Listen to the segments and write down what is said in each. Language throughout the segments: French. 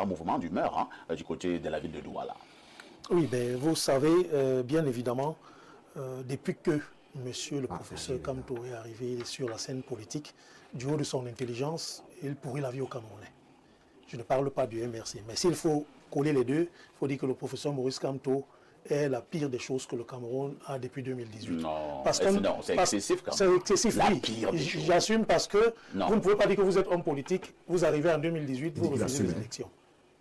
mouvement d'humeur du côté de la ville de Douala. Oui, ben, vous savez, bien évidemment, depuis que monsieur le professeur Kamto est arrivé sur la scène politique, du haut de son intelligence, il pourrit la vie au Camerounais. Je ne parle pas du MRC, mais s'il faut coller les deux, il faut dire que le professeur Maurice Kamto est la pire des choses que le Cameroun a depuis 2018. Non, c'est excessif quand même. C'est excessif, la oui. Pire des choses. J'assume parce que non. Vous ne pouvez pas dire que vous êtes homme politique, vous arrivez en 2018, vous refusez les élections.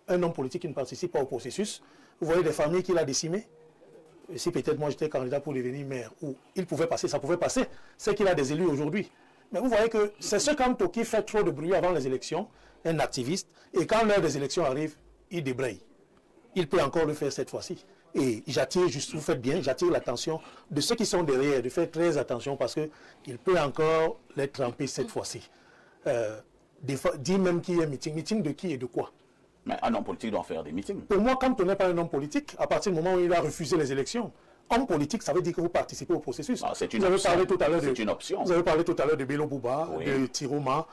Un homme politique qui ne participe pas au processus, vous voyez des familles qu'il a décimées. Et si peut-être moi j'étais candidat pour devenir maire, où il pouvait passer, ça pouvait passer, c'est qu'il a des élus aujourd'hui. Mais vous voyez que c'est ce Kamto qui fait trop de bruit avant les élections, un activiste, et quand l'heure des élections arrive, il débraye. Il peut encore le faire cette fois-ci. Et j'attire, juste, vous faites bien, j'attire l'attention de ceux qui sont derrière, de faire très attention parce qu'il peut encore les tremper cette fois-ci. Dit même qu'il y a un meeting. Meeting de qui et de quoi? Mais un homme politique doit faire des meetings. Pour moi, quand on n'est pas un homme politique, à partir du moment où il a refusé les élections, homme politique, ça veut dire que vous participez au processus. Ah, c'est une vous avez option. Parlé tout à l'heure C'est une option. Vous avez parlé tout à l'heure de Bello Bouba, oui. de Tiroma.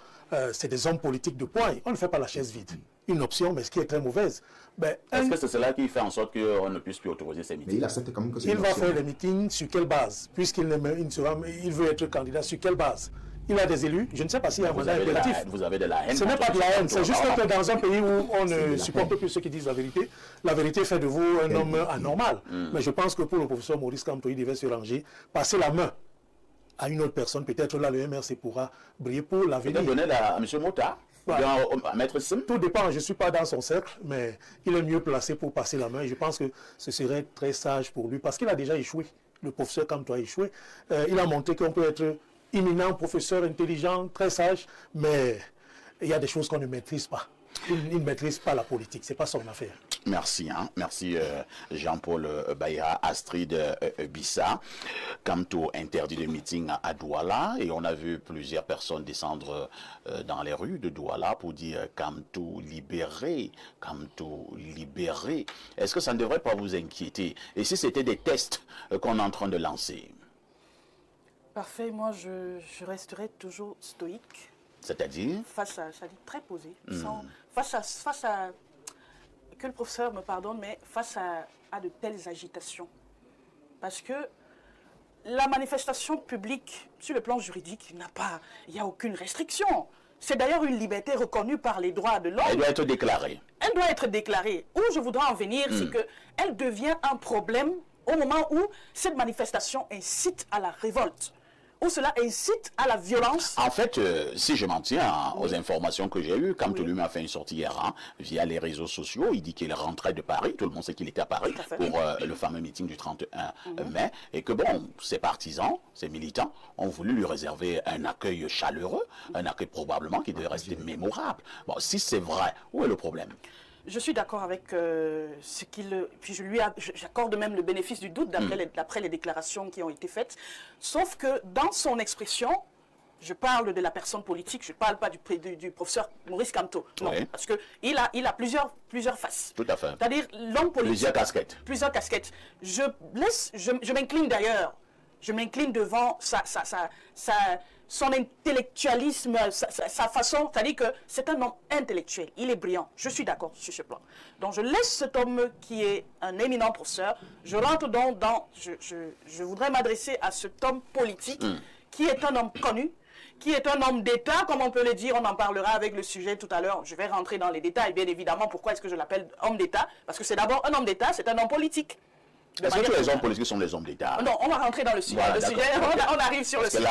C'est des hommes politiques de poing. On ne fait pas la chaise vide. Une option, mais ce qui est très mauvaise. Ben, est-ce que c'est cela qui fait en sorte qu'on ne puisse plus autoriser ces meetings? Mais il accepte quand même que c'est il une va option. faire les meetings sur quelle base? Puisqu'il il veut être candidat, sur quelle base? Il a des élus, je ne sais pas s'il y a un mandat impératif. Vous avez de la haine. Ce n'est pas de la haine, c'est juste que dans un pays où on ne supporte plus ceux qui disent la vérité fait de vous un homme anormal. Mais je pense que pour le professeur Maurice Kamto, il devait se ranger, passer la main à une autre personne. Peut-être là, le MRC pourra briller pour l'avenir. Peut-être donner à M. Mota, à Maître Sim. Tout dépend, je ne suis pas dans son cercle, mais il est mieux placé pour passer la main. Et je pense que ce serait très sage pour lui, parce qu'il a déjà échoué. Le professeur Kamto a échoué. Il a montré qu'on peut être éminent, professeur intelligent, très sage, mais il y a des choses qu'on ne maîtrise pas. Il ne maîtrise pas la politique, ce n'est pas son affaire. Merci, merci Jean-Paul Baïra, Astrid Bissa. Kamto interdit le meeting à Douala et on a vu plusieurs personnes descendre dans les rues de Douala pour dire Kamto libéré, Kamto libéré. Est-ce que ça ne devrait pas vous inquiéter? Et si c'était des tests qu'on est en train de lancer? Parfait, moi je resterai toujours stoïque. C'est-à-dire? Face à, c'est-à-dire très posé, face à, que le professeur me pardonne, mais face à de telles agitations. Parce que la manifestation publique, sur le plan juridique, il n'y a aucune restriction. C'est d'ailleurs une liberté reconnue par les droits de l'homme. Elle doit être déclarée. Elle doit être déclarée. Où je voudrais en venir, c'est qu'elle devient un problème au moment où cette manifestation incite à la révolte. Où cela incite à la violence. En fait, si je m'en tiens aux informations que j'ai eues, Kamto lui m'a fait une sortie hier via les réseaux sociaux. Il dit qu'il rentrait de Paris. Tout le monde sait qu'il était à Paris pour le fameux meeting du 31 mai. Et que bon, ses partisans, ses militants ont voulu lui réserver un accueil chaleureux, un accueil probablement qui devait rester mémorable. Bon, si c'est vrai, où est le problème? Je suis d'accord avec ce qu'il... Puis j'accorde même le bénéfice du doute d'après les déclarations qui ont été faites. Sauf que dans son expression, je parle de la personne politique, je ne parle pas du professeur Maurice Kamto. Non, parce qu'il a plusieurs faces. Tout à fait. C'est-à-dire l'homme politique... Plusieurs casquettes. Plusieurs casquettes. Je m'incline d'ailleurs. Je m'incline devant son intellectualisme, sa façon, c'est-à-dire que c'est un homme intellectuel, il est brillant, je suis d'accord sur ce plan. Donc je laisse cet homme qui est un éminent professeur, je rentre donc dans, je voudrais m'adresser à cet homme politique qui est un homme connu, qui est un homme d'État, comme on peut le dire, on en parlera avec le sujet tout à l'heure, je vais rentrer dans les détails, bien évidemment, pourquoi est-ce que je l'appelle homme d'État? Parce que c'est d'abord un homme d'État, c'est un homme politique. Est-ce que tous les hommes politiques sont des hommes d'État? Non, on va rentrer dans le sujet. Voilà, on arrive sur le sujet.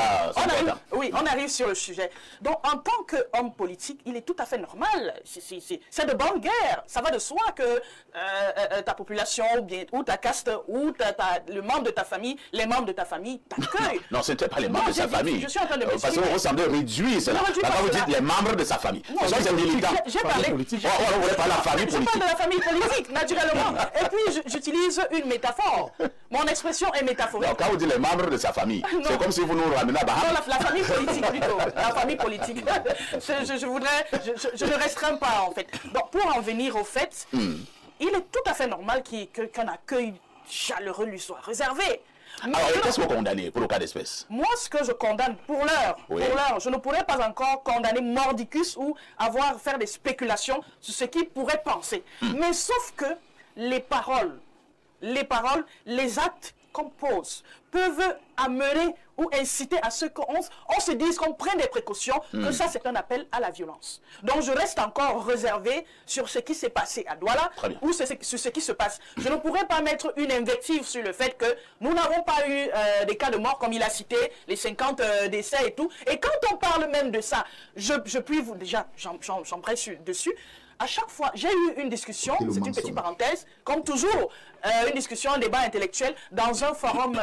On arrive sur le sujet. Donc, en tant qu'homme politique, il est tout à fait normal. C'est de bonne guerre. Ça va de soi que ta population, ou ta caste, ou le membre de ta famille, les membres de ta famille t'accueillent. Non, ce n'était pas les membres de sa famille. Je suis en train de parce que vous semblez réduire cela. Quand vous dites les membres de sa famille. Ce sont des militants. J'ai parlé. On ne voulait pas la famille politique. Je parle de la famille politique, naturellement. Et puis, j'utilise une métaphore. Mon expression est métaphorique. Donc, quand vous dites les membres de sa famille, c'est comme si vous nous ramenez à Bahama. Non, la famille politique plutôt. La famille politique. Je ne restreins pas en fait. Donc, pour en venir au fait, il est tout à fait normal qu'un accueil chaleureux lui soit réservé. Alors, qu'est-ce que vous condamnez pour le cas d'espèce? Moi, ce que je condamne pour l'heure, je ne pourrais pas encore condamner mordicus ou faire des spéculations sur ce qu'il pourrait penser. Mais sauf que les paroles, les actes qu'on pose peuvent amener ou inciter à ce qu'on se dise, qu'on prenne des précautions, que ça c'est un appel à la violence. Donc je reste encore réservé sur ce qui s'est passé à Douala ou sur ce qui se passe. Je ne pourrais pas mettre une invective sur le fait que nous n'avons pas eu des cas de mort comme il a cité, les 50 décès et tout. Et quand on parle même de ça, je puis vous déjà, j'embrasse dessus. À chaque fois, j'ai eu une discussion, c'est une petite parenthèse, comme toujours, une discussion, un débat intellectuel dans un forum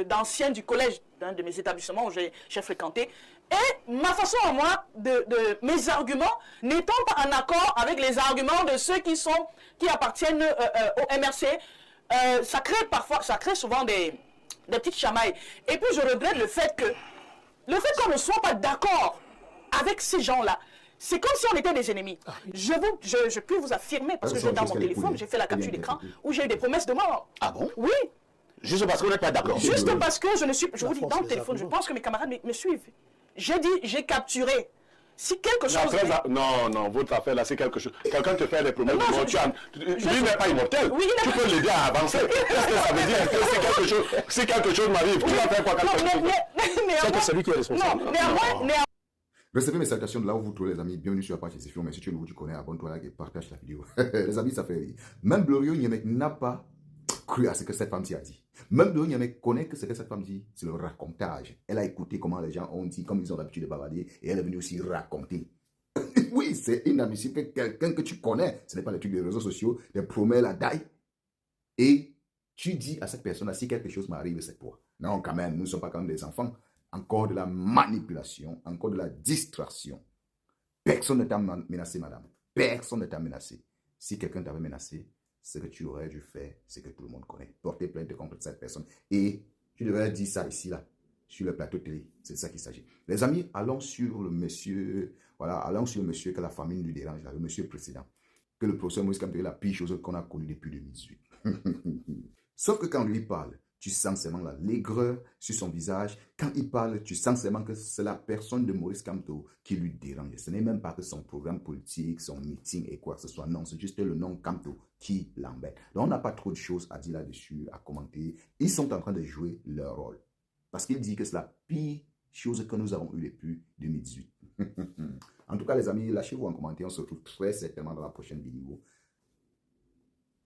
d'anciens du collège, d'un de mes établissements où j'ai fréquenté. Et ma façon à moi, mes arguments n'étant pas en accord avec les arguments de ceux qui appartiennent au MRC, ça crée souvent des petites chamailles. Et puis je regrette le fait qu'on ne soit pas d'accord avec ces gens-là. C'est comme si on était des ennemis. Je peux vous affirmer, parce que j'ai dans mon téléphone, j'ai fait la capture d'écran, où j'ai eu des promesses de mort. Ah bon? Oui. Juste parce que vous n'êtes pas d'accord? Juste parce que je vous dis, dans le téléphone, je pense que mes camarades me suivent. J'ai dit, j'ai capturé. Si quelque chose... Non, votre affaire là, c'est quelque chose. Quelqu'un te fait des promesses de mort, lui n'est pas immortel. Oui, tu peux l'aider à avancer. Qu'est-ce que ça veut dire que si quelque chose m'arrive, tu vas faire quoi? C'est lui qui est responsable. Recevez mes salutations de là où vous trouvez les amis. Bienvenue sur la page Cécifion. Mais si tu es nouveau, tu connais, abonne-toi là et partage la vidéo. Les amis, ça fait rire. Même Glorio Niamek n'a pas cru à ce que cette femme-ci a dit. Même Glorio Niamek connaît que ce que cette femme dit, c'est le racontage. Elle a écouté comment les gens ont dit, comme ils ont l'habitude de bavarder, et elle est venue aussi raconter. Oui, c'est inadmissible que quelqu'un que tu connais, ce n'est pas le truc des réseaux sociaux, des promesses la daille, et tu dis à cette personne-là, si quelque chose m'arrive, c'est toi. Non, quand même, nous ne sommes pas comme des enfants. Encore de la manipulation, encore de la distraction. Personne ne t'a menacé, madame. Personne ne t'a menacé. Si quelqu'un t'avait menacé, ce que tu aurais dû faire, c'est que tout le monde connaît. Porter plainte contre cette personne. Et tu devrais dire ça ici, là, sur le plateau télé. C'est de ça qu'il s'agit. Les amis, allons sur le monsieur, que la famille lui dérange, là, le monsieur précédent. Que le professeur Moïse Kamto est la pire chose qu'on a connue depuis 2018. Sauf que quand lui parle, tu sens seulement l'aigreur sur son visage. Quand il parle, tu sens seulement que c'est la personne de Maurice Kamto qui lui dérange. Ce n'est même pas que son programme politique, son meeting et quoi que ce soit. Non, c'est juste le nom Kamto qui l'embête. Donc, on n'a pas trop de choses à dire là-dessus, à commenter. Ils sont en train de jouer leur rôle. Parce qu'il dit que c'est la pire chose que nous avons eue depuis 2018. En tout cas, les amis, lâchez-vous en commentaire. On se retrouve très certainement dans la prochaine vidéo.